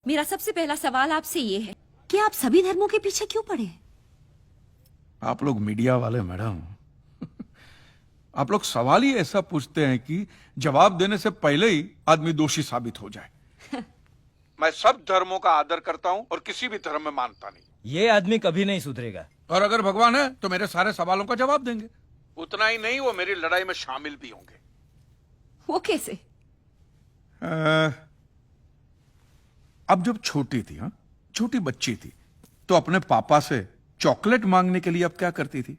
मेरा सबसे पहला सवाल आपसे ये है कि आप सभी धर्मों के पीछे क्यों पड़े? आप लोग मीडिया वाले मैडम, आप लोग सवाल ही ऐसा पूछते हैं कि जवाब देने से पहले ही आदमी दोषी साबित हो जाए। मैं सब धर्मों का आदर करता हूं और किसी भी धर्म में मानता नहीं। ये आदमी कभी नहीं सुधरेगा। और अगर भगवान है तो मेरे सारे सवालों का जवाब देंगे। उतना ही नहीं, वो मेरी लड़ाई में शामिल भी होंगे। वो कैसे? अब जब छोटी थी, हाँ, छोटी बच्ची थी, तो अपने पापा से चॉकलेट मांगने के लिए अब क्या करती थी?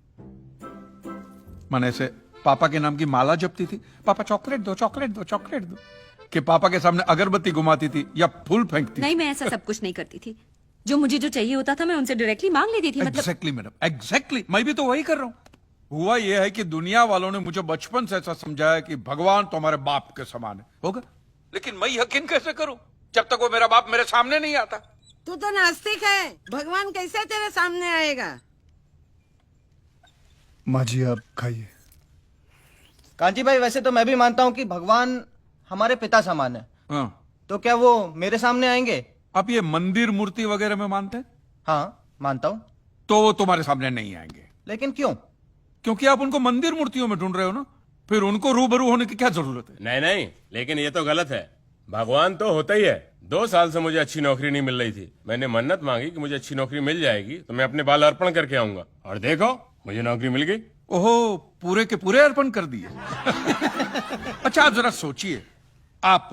माने से पापा के नाम की माला जपती थी, पापा चॉकलेट दो, चॉकलेट दो, चॉकलेट दो, कि पापा के सामने अगरबत्ती घुमाती थी या फूल फेंकती? नहीं, मैं ऐसा सब कुछ नहीं करती थी। जो मुझे जो चाहिए होता था मैं उनसे डायरेक्टली मांग लेती थी। मतलब एग्जैक्टली मैडम, एग्जैक्टली। मैं भी तो वही कर रहा हूं। हुआ यह है कि दुनिया वालों ने मुझे बचपन से ऐसा समझाया कि भगवान तो हमारे बाप के समान है, होगा। लेकिन मैं यकीन कैसे करूं जब तक वो मेरा बाप मेरे सामने नहीं आता? तू तो नास्तिक है, भगवान कैसे तेरे सामने आएगा? माँ जी आप खाइए। कांची भाई, वैसे तो मैं भी मानता हूँ कि भगवान हमारे पिता समान है। हाँ। तो क्या वो मेरे सामने आएंगे? आप ये मंदिर मूर्ति वगैरह में मानते हैं? हाँ मानता हूँ। तो वो तुम्हारे सामने नहीं आएंगे। लेकिन क्यों? क्योंकि आप उनको मंदिर मूर्तियों में ढूंढ रहे हो ना, फिर उनको रूबरू होने की क्या जरूरत है? नहीं नहीं, लेकिन ये तो गलत है। भगवान तो होता ही है। 2 साल से मुझे अच्छी नौकरी नहीं मिल रही थी। मैंने मन्नत मांगी कि मुझे अच्छी नौकरी मिल जाएगी तो मैं अपने बाल अर्पण करके आऊंगा, और देखो मुझे नौकरी मिल गई। ओहो, पूरे के पूरे अर्पण कर दिए। अच्छा आप जरा सोचिए, आप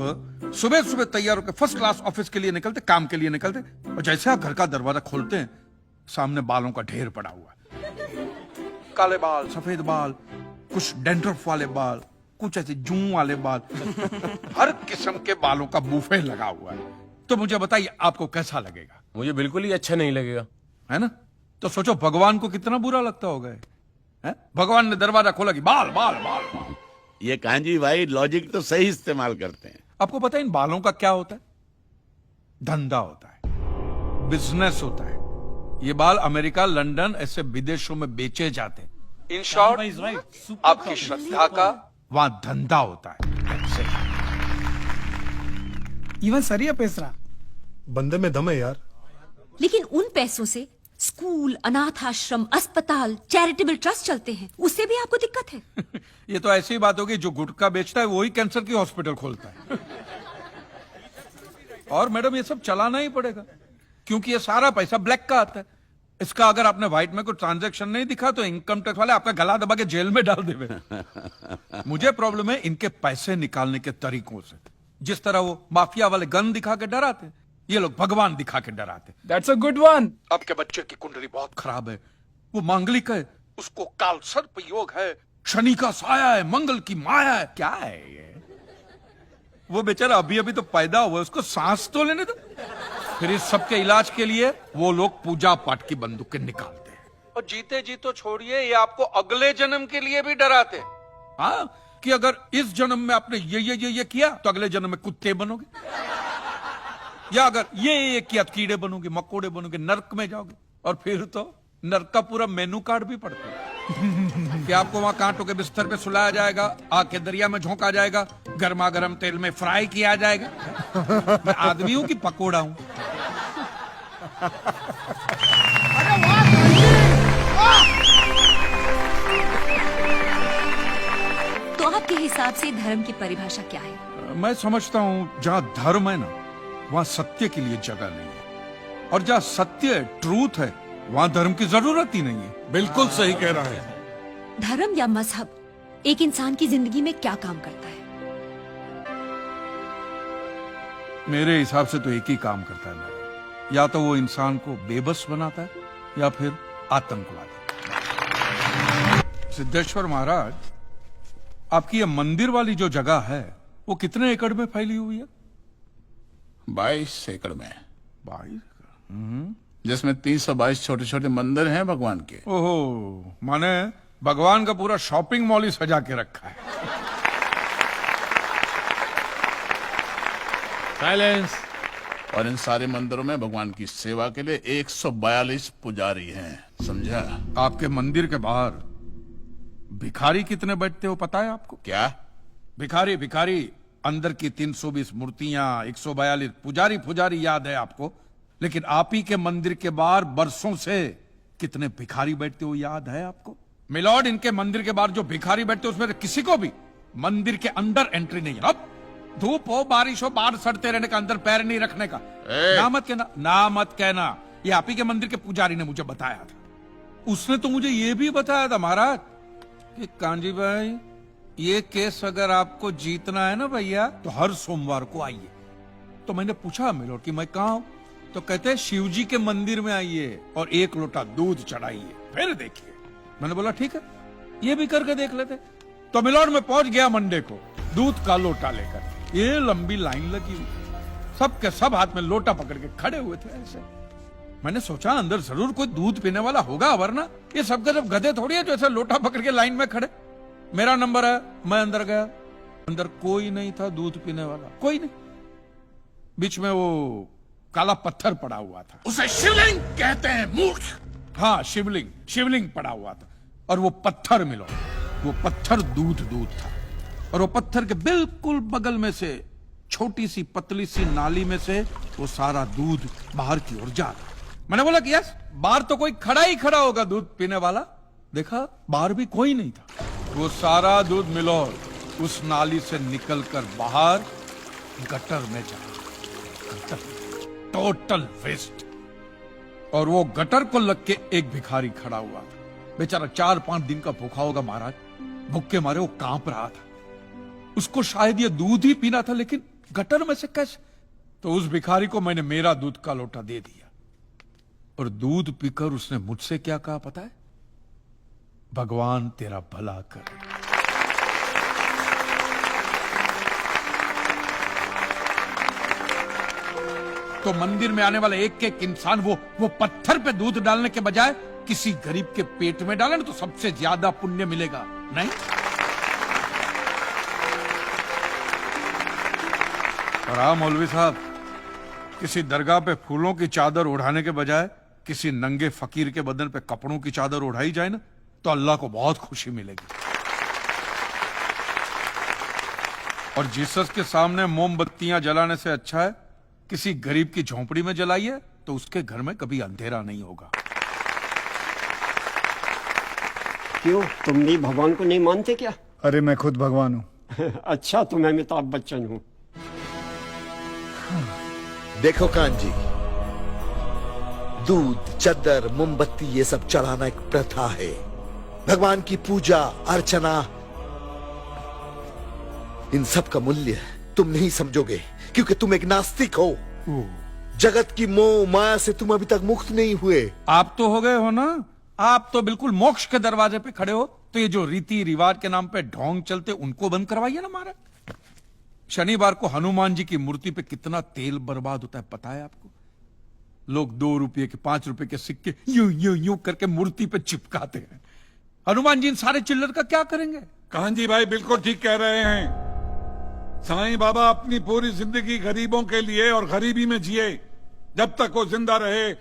सुबह सुबह तैयार होकर फर्स्ट क्लास ऑफिस के लिए निकलते, काम के लिए निकलते, और जैसे आप घर का दरवाजा खोलते हैं सामने बालों का ढेर पड़ा हुआ है। काले बाल, सफेद बाल, कुछ डैंड्रफ वाले बाल, कुछ ऐसे जूं वाले बाल, हर किस्म के बालों का बूफे लगा हुआ है। तो मुझे बताइए आपको कैसा लगेगा? मुझे बिल्कुल ही अच्छा नहीं लगेगा, है ना? तो सोचो भगवान को कितना बुरा लगता होगा। है? भगवान ने दरवाजा खोला कि बाल बाल बाल बाल। ये कांजी भाई लॉजिक तो सही इस्तेमाल करते हैं। आपको पता है इन बालों का क्या होता है? धंधा होता है, बिजनेस होता है। ये बाल अमेरिका, लंदन, ऐसे विदेशों में बेचे जाते हैं। इन शॉर्ट आपकी श्रद्धा का वहां धंधा होता है। इवन सरिया पेसरा बंदे में दम है यार। लेकिन उन पैसों से स्कूल, अनाथ आश्रम, अस्पताल, चैरिटेबल ट्रस्ट चलते हैं, उससे भी आपको दिक्कत है? ये तो ऐसी बात होगी, जो गुटखा बेचता है वही कैंसर की हॉस्पिटल खोलता है। और मैडम ये सब चलाना ही पड़ेगा, क्योंकि ये सारा पैसा ब्लैक का आता है। इसका अगर आपने व्हाइट में कोई ट्रांजैक्शन नहीं दिखा तो इनकम टैक्स वाले आपका गला दबा के जेल में डाल देवे। मुझे प्रॉब्लम है इनके पैसे निकालने के तरीकों से। जिस तरह वो माफिया वाले गन दिखा के डराते, ये लोग भगवान दिखा के डराते। That's a good one. आपके बच्चे की कुंडली बहुत खराब है, वो मांगलिक है, उसको काल सर्प योग है, शनि का साया है, मंगल की माया है। क्या है ये? वो बेचारा अभी अभी तो पैदा हुआ, उसको सांस तो लेने दो। फिर इस सब के इलाज के लिए वो लोग पूजा पाठ की बंदूकें निकालते हैं, और जीते जी तो छोड़िए, ये आपको अगले जन्म के लिए भी डराते हैं। हाँ, कि अगर इस जन्म में आपने ये किया तो अगले जन्म में कुत्ते बनोगे, या अगर ये किया तो कीड़े बनोगे, मकोड़े बनोगे, नर्क में जाओगे। और फिर तो नर्क का पूरा मेनू कार्ड भी पड़ता है कि आपको वहां कांटों के बिस्तर पे सुलाया जाएगा, आग के दरिया में झोंका जाएगा, गर्मा गर्म तेल में फ्राई किया जाएगा। मैं आदमी हूं कि पकोड़ा हूं? तो आपके हिसाब से धर्म की परिभाषा क्या है? मैं समझता हूं जहां धर्म है ना, वहां सत्य के लिए जगह नहीं है, और जहां सत्य है, ट्रूथ है, वहां धर्म की जरूरत ही नहीं है। बिल्कुल सही कह रहा है। धर्म या मजहब एक इंसान की जिंदगी में क्या काम करता है? मेरे हिसाब से तो एक ही काम करता है मैडम, या तो वो इंसान को बेबस बनाता है या फिर आतंकवादी। सिद्धेश्वर महाराज, आपकी ये मंदिर वाली जो जगह है वो कितने एकड़ में फैली हुई है? 22 एकड़ में, 22? जिसमें 322 छोटे छोटे मंदिर हैं भगवान के। ओहो, माने भगवान का पूरा शॉपिंग मॉल ही सजा के रखा है। साइलेंस। और इन सारे मंदिरों में भगवान की सेवा के लिए 142 पुजारी हैं, समझा? आपके मंदिर के बाहर भिखारी कितने बैठते हो पता है आपको? क्या? भिखारी भिखारी अंदर की 320 मूर्तियां, 142 पुजारी याद है आपको, लेकिन आप ही के मंदिर के बाहर बरसों से कितने भिखारी बैठते हो याद है आपको? मिलॉर्ड, इनके मंदिर के बाहर जो भिखारी बैठते उसमें किसी को भी मंदिर के अंदर एंट्री नहीं है। अब धूप हो बारिश हो बाहर सड़ते रहने का, अंदर पैर नहीं रखने का। ना मत कहना, ये आप ही के मंदिर के पुजारी ने मुझे बताया था। उसने तो मुझे ये भी बताया था महाराज कि कांजी भाई, ये केस अगर आपको जीतना है ना भैया, तो हर सोमवार को आइए। तो मैंने पूछा मिलॉर्ड कि मैं कहाँ हूं? तो कहते हैं शिव जी के मंदिर में आइए और 1 लोटा दूध चढ़ाइए, फिर देखिए। मैंने बोला ठीक है, ये भी करके देख लेते। तो मिलॉर्ड में पहुंच गया मंडे को दूध का लोटा लेकर। ये लंबी लाइन लगी हुई, सबके सब हाथ में लोटा पकड़ के खड़े हुए थे ऐसे। मैंने सोचा अंदर जरूर कोई दूध पीने वाला होगा, वरना ये सब जब गधे थोड़ी है जो ऐसे लोटा पकड़ के लाइन में खड़े। मेरा नंबर है, मैं अंदर गया, अंदर कोई नहीं था दूध पीने वाला, कोई नहीं। बीच में वो काला पत्थर पड़ा हुआ था, उसे शिवलिंग कहते हैं मूर्ख। हाँ शिवलिंग पड़ा हुआ था, और वो पत्थर मिलो, वो पत्थर दूध था, और वो पत्थर के बिल्कुल बगल में से छोटी सी पतली सी नाली में से वो सारा दूध बाहर की ओर जा रहा। मैंने बोला कि यस, बाहर तो कोई खड़ा होगा दूध पीने वाला। देखा बाहर भी कोई नहीं था, वो सारा दूध मिलो उस नाली से निकलकर बाहर गटर में जा रहा, टोटल वेस्ट। और वो गटर को लग के एक भिखारी खड़ा हुआ था, बेचारा 4-5 दिन का भूखा होगा महाराज, भूख के मारे वो कांप रहा था। उसको शायद ये दूध ही पीना था, लेकिन गटर में से कैसे? तो उस भिखारी को मैंने मेरा दूध का लोटा दे दिया, और दूध पीकर उसने मुझसे क्या कहा पता है? भगवान तेरा भला करे। तो मंदिर में आने वाला एक इंसान वो पत्थर पे दूध डालने के बजाय किसी गरीब के पेट में डाले ना, तो सबसे ज्यादा पुण्य मिलेगा। नहीं और हाँ मौलवी साहब, किसी दरगाह पे फूलों की चादर ओढ़ाने के बजाय किसी नंगे फकीर के बदन पे कपड़ों की चादर ओढ़ाई जाए ना, तो अल्लाह को बहुत खुशी मिलेगी। और जीसस के सामने मोमबत्तियां जलाने से अच्छा है किसी गरीब की झोंपड़ी में जलाइए, तो उसके घर में कभी अंधेरा नहीं होगा। क्यों, तुम भी भगवान को नहीं मानते क्या? अरे मैं खुद भगवान हूँ। अच्छा, तो मैं अमिताभ बच्चन हूँ। देखो कांजी, दूध, चद्दर, मोमबत्ती ये सब चढ़ाना एक प्रथा है। भगवान की पूजा अर्चना, इन सब का मूल्य तुम नहीं समझोगे, क्योंकि तुम एक नास्तिक हो। जगत की मोह माया से तुम अभी तक मुक्त नहीं हुए। आप तो हो गए हो ना, आप तो बिल्कुल मोक्ष के दरवाजे पे खड़े हो। तो ये जो रीति रिवाज के नाम पे ढोंग चलते, उनको बंद करवाइए ना महाराज। शनिवार को हनुमान जी की मूर्ति पे कितना तेल बर्बाद होता है पता है आपको? लोग 2 रुपये के 5 रुपए के सिक्के यूं यूं यूं करके मूर्ति पे चिपकाते हैं। हनुमान जी इन सारे चिल्लर का क्या करेंगे? कांजी भाई बिल्कुल ठीक कह रहे हैं। साईं बाबा अपनी पूरी जिंदगी गरीबों के लिए और गरीबी में जिए। जब तक वो जिंदा रहे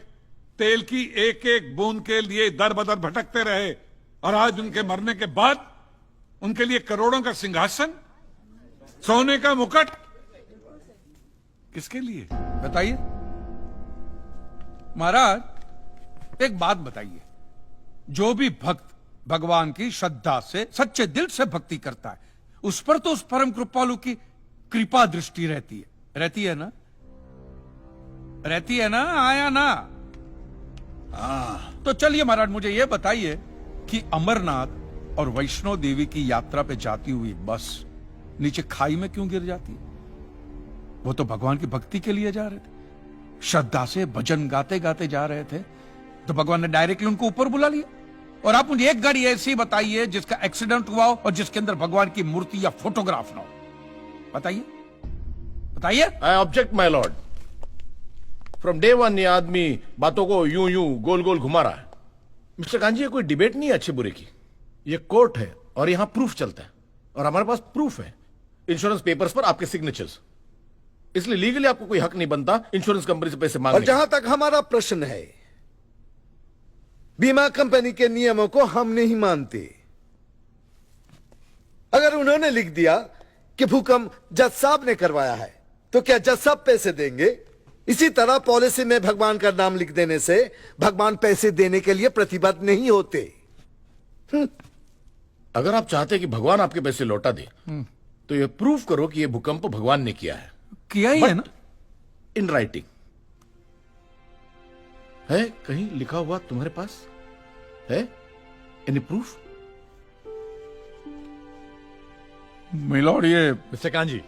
तेल की एक एक बूंद के लिए दर बदर भटकते रहे, और आज उनके मरने के बाद उनके लिए करोड़ों का सिंहासन, सोने का मुकुट, किसके लिए बताइए महाराज। एक बात बताइए, जो भी भक्त भगवान की श्रद्धा से सच्चे दिल से भक्ति करता है, उस पर तो उस परम कृपालु की कृपा दृष्टि रहती है ना? रहती है ना? आया ना? तो चलिए महाराज, मुझे यह बताइए कि अमरनाथ और वैष्णो देवी की यात्रा पे जाती हुई बस नीचे खाई में क्यों गिर जाती है? वो तो भगवान की भक्ति के लिए जा रहे थे, श्रद्धा से भजन गाते गाते जा रहे थे, तो भगवान ने डायरेक्टली उनको ऊपर बुला लिया। और आप मुझे एक गाड़ी ऐसी बताइए जिसका एक्सीडेंट हुआ हो और जिसके अंदर भगवान की मूर्ति या फोटोग्राफ ना हो। बताइए। I object my Lord. From day one ये आदमी बातों को यूं यूं गोल गोल घुमा रहा है। मिस्टर कांजी, ये कोई डिबेट नहीं है अच्छे बुरे की, ये कोर्ट है और यहां प्रूफ चलता है, और हमारे पास प्रूफ है, इंश्योरेंस पेपर्स पर आपके सिग्नेचर्स। इसलिए लीगली आपको कोई हक नहीं बनता इंश्योरेंस कंपनी से पैसे मांगने। और जहां तक हमारा प्रश्न है, बीमा कंपनी के नियमों को हम नहीं मानते। अगर उन्होंने लिख दिया कि भूकंप जज साहब ने करवाया है, तो क्या जज साहब पैसे देंगे? इसी तरह पॉलिसी में भगवान का नाम लिख देने से भगवान पैसे देने के लिए प्रतिबद्ध नहीं होते। अगर आप चाहते कि भगवान आपके पैसे लौटा दे तो ये प्रूव करो कि ये भूकंप भगवान ने किया है। किया ही है ना? इन राइटिंग है, कहीं लिखा हुआ तुम्हारे पास है? Any proof? मिलॉर्ड, ये mister kanji,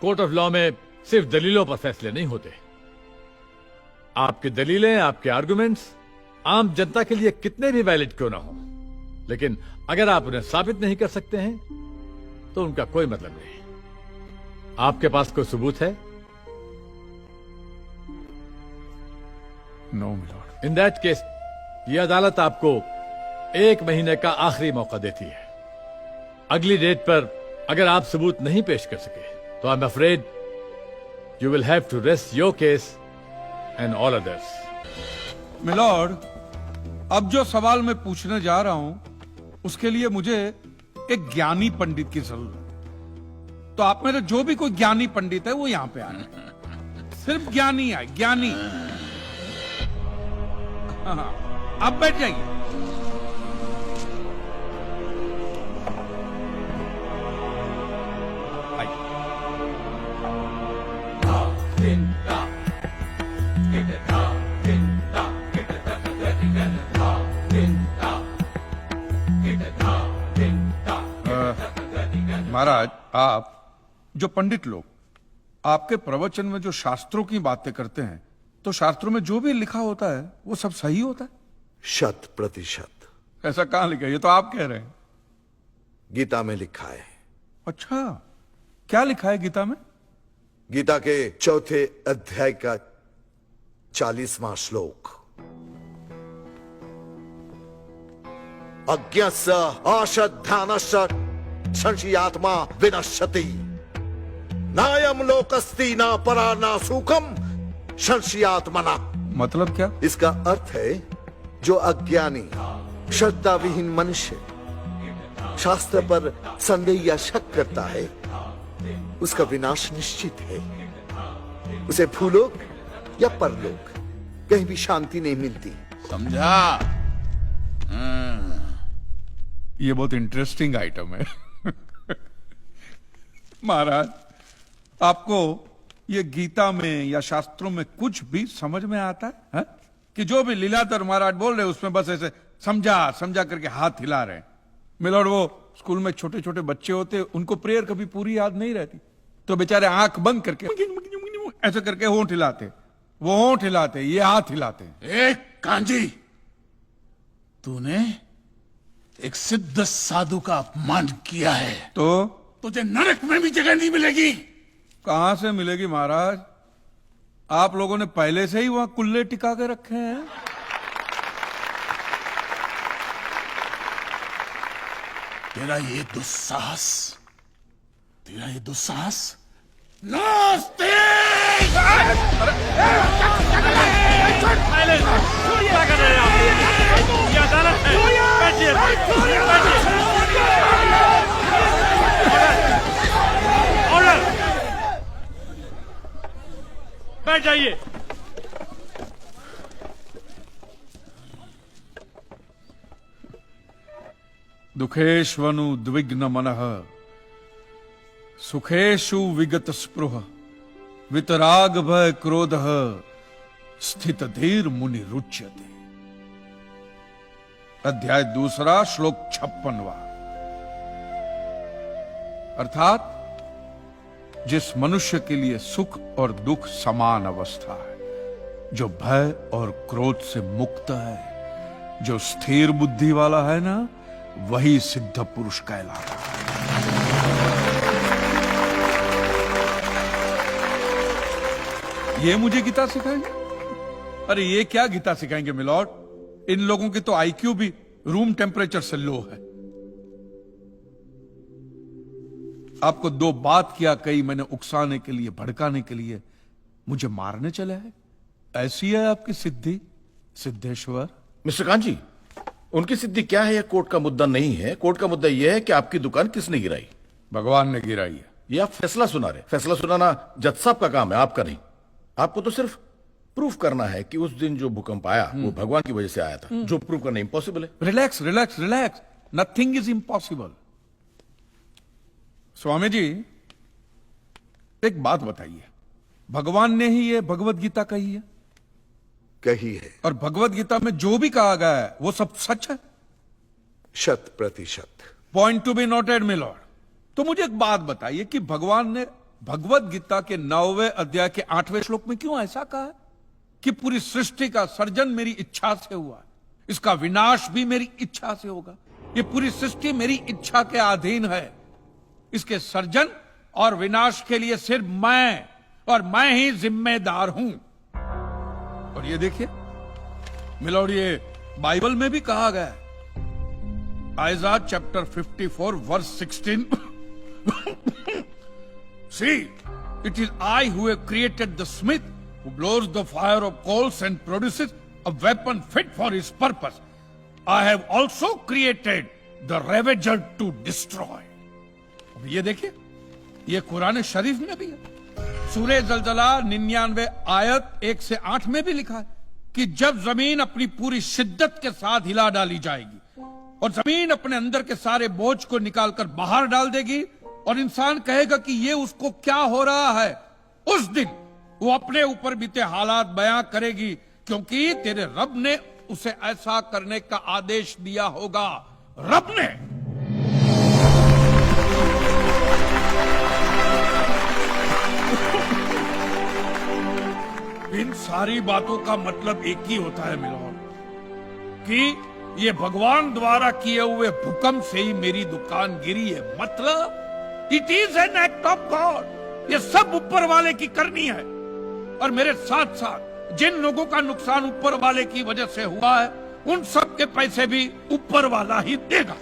court of law में सिर्फ दलीलों पर फैसले नहीं होते। आपकी दलीलें, आपके आर्गुमेंट्स आम जनता के लिए कितने भी वैलिड क्यों ना हो, लेकिन अगर आप उन्हें साबित नहीं कर सकते हैं तो उनका कोई मतलब नहीं। आपके पास कोई सबूत है? No milord. In that case यह अदालत आपको 1 महीने का आखिरी मौका देती है। अगली डेट पर अगर आप सबूत नहीं पेश कर सके तो I am afraid you will have to rest your case and all others. Milord, अब जो सवाल मैं पूछने जा रहा हूं उसके लिए मुझे एक ज्ञानी पंडित की जरूरत है। तो आप मेरे जो भी कोई ज्ञानी पंडित है वो यहां पे आए। सिर्फ ज्ञानी आए, ज्ञानी। हाँ, आप बैठ जाइए। महाराज, आप जो पंडित लोग आपके प्रवचन में जो शास्त्रों की बातें करते हैं, तो शास्त्रों में जो भी लिखा होता है वो सब सही होता है? 100%। ऐसा कहां लिखा है? ये तो आप कह रहे हैं। गीता में लिखा है। अच्छा, क्या लिखा है गीता में? गीता के 4थे अध्याय का 40वां श्लोक, अज्ञस्य अश्रद्धानस्य संशयात्मा विनश्यति, नायम लोकस्ति न परा न सुखम संशयात्मना। मतलब क्या? इसका अर्थ है जो अज्ञानी श्रद्धा विहीन मनुष्य शास्त्र पर संदेह या शक करता है उसका विनाश निश्चित है। उसे भूलोक या परलोक कहीं भी शांति नहीं मिलती। समझा? ये बहुत इंटरेस्टिंग आइटम है। महाराज, आपको ये गीता में या शास्त्रों में कुछ भी समझ में आता है? कि जो भी लीलाधर महाराज बोल रहे हैं उसमें बस ऐसे समझा समझा करके हाथ हिला रहे हैं? मिलॉर्ड, वो स्कूल में छोटे छोटे बच्चे होते, उनको प्रेयर कभी पूरी याद नहीं रहती, तो बेचारे आंख बंद करके ऐसे करके होंठ हिलाते, वो होंठ हिलाते, ये हाथ हिलाते। एक कांजी, तूने एक सिद्ध साधु का अपमान किया है तो तुझे नरक में भी जगह नहीं मिलेगी। कहां से मिलेगी महाराज? आप लोगों ने पहले से ही वहां कुल्ले टिका के रखे हैं। तेरा ये दुस्साहस नास्तिक! बैठ जाइए। दुखेष्वनु द्विग्न मनः सुखेषु विगत स्पृह वितराग भय क्रोधः स्थित धीर मुनि रुच्यते। अध्याय 2 श्लोक 56वां। अर्थात जिस मनुष्य के लिए सुख और दुख समान अवस्था है, जो भय और क्रोध से मुक्त है, जो स्थिर बुद्धि वाला है ना, वही सिद्ध पुरुष कहलाता है। ये मुझे गीता सिखाएंगे? अरे ये क्या गीता सिखाएंगे मिलॉर्ड? इन लोगों की तो आईक्यू भी रूम टेम्परेचर से लो है। आपको 2 बात किया कही मैंने उकसाने के लिए, भड़काने के लिए, मुझे मारने चले हैं। ऐसी है आपकी सिद्धि सिद्धेश्वर? मिस्टर कांजी, उनकी सिद्धि क्या है यह कोर्ट का मुद्दा नहीं है। कोर्ट का मुद्दा यह है कि आपकी दुकान किसने गिराई। भगवान ने गिराई है। ये आप फैसला सुना रहे। फैसला सुनाना जज साहब का काम है, आपका नहीं। आपको तो सिर्फ प्रूफ करना है कि उस दिन जो भूकंप आया वो भगवान की वजह से आया था, जो प्रूफ करना इम्पॉसिबल है। Relax relax relax, nothing is impossible. Swami ji एक बात बताइए, भगवान ने ही ये भगवत गीता कही है? कही है। और भगवत गीता में जो भी कहा गया है वो सब सच है? 100%। Point to be noted my Lord. तो मुझे एक बात बताइए कि भगवान ने भगवत गीता के 9वें अध्याय के 8वें श्लोक में क्यों ऐसा कहा है कि पूरी सृष्टि का सर्जन मेरी इच्छा से हुआ है, इसका विनाश भी मेरी इच्छा से होगा, ये पूरी सृष्टि मेरी इच्छा के अधीन है, इसके सर्जन और विनाश के लिए सिर्फ मैं और मैं ही जिम्मेदार हूं। और ये देखिए मिलॉर्ड, ये बाइबल में भी कहा गया है, Aiza chapter 54 verse 16 See, it is I who have created the smith who blows the fire of coals and produces a weapon fit for his purpose. I have also created the ravager to destroy. अब ये देखिए, ये कुरान शरीफ में भी है। सूरह जलजला 99 आयत 1 से 8 में भी लिखा है कि जब जमीन अपनी पूरी शिद्दत के साथ हिला डाली जाएगी और जमीन अपने अंदर के सारे बोझ को निकालकर बाहर डाल देगी और इंसान कहेगा कि ये उसको क्या हो रहा है, उस दिन वो अपने ऊपर बीते हालात बयां करेगी, क्योंकि तेरे रब ने उसे ऐसा करने का आदेश दिया होगा। रब ने। इन सारी बातों का मतलब एक ही होता है मिलॉर्ड, कि ये भगवान द्वारा किए हुए भूकंप से ही मेरी दुकान गिरी है। मतलब it is an act of God. ये सब ऊपर वाले की करनी है। और मेरे साथ साथ जिन लोगों का नुकसान ऊपर वाले की वजह से हुआ है, उन सब के पैसे भी ऊपर वाला ही देगा।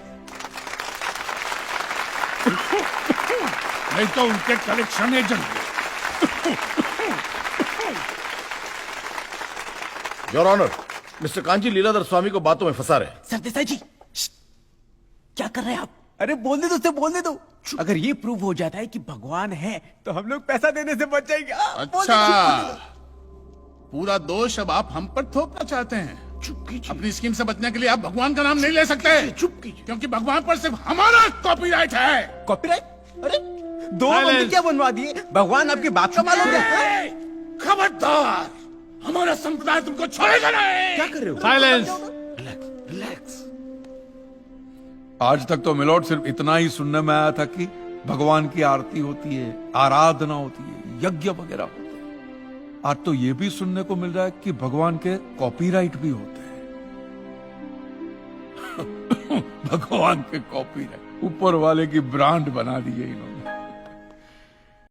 नहीं तो उनके collection agent. Your honour, mister Kanchi Leeladhar Swami को बातों में फंसा रहे। सरदेसाई जी क्या कर रहे हैं आप? अरे बोलने दो, बोलने दो। अगर ये प्रूव हो जाता है कि भगवान है तो हम लोग पैसा देने से बच जाएंगे। अच्छा, पूरा दोष अब आप हम पर थोपना चाहते हैं। चुप कीजिए। अपनी स्कीम से बचने के लिए आप भगवान का नाम नहीं ले सकते। चुप कीजिए। क्योंकि भगवान पर सिर्फ हमारा कॉपीराइट है। कॉपीराइट? अरे 2 मंदिर क्या बनवा दिए? भगवान आपकी बात का मालूम है? खबरदार, हमारा संप्रदाय तुमको छोड़ेगा नहीं। क्या कर रहे हो? साइलेंस। रिलैक्स। आज तक तो मिलॉर्ड सिर्फ इतना ही सुनने में आया था कि भगवान की आरती होती है, आराधना होती है, यज्ञ वगैरह होते हैं। आज तो ये भी सुनने को मिल रहा है कि भगवान के कॉपीराइट भी होते हैं। भगवान के कॉपीराइट ऊपर वाले की ब्रांड बना दी है इन्होंने।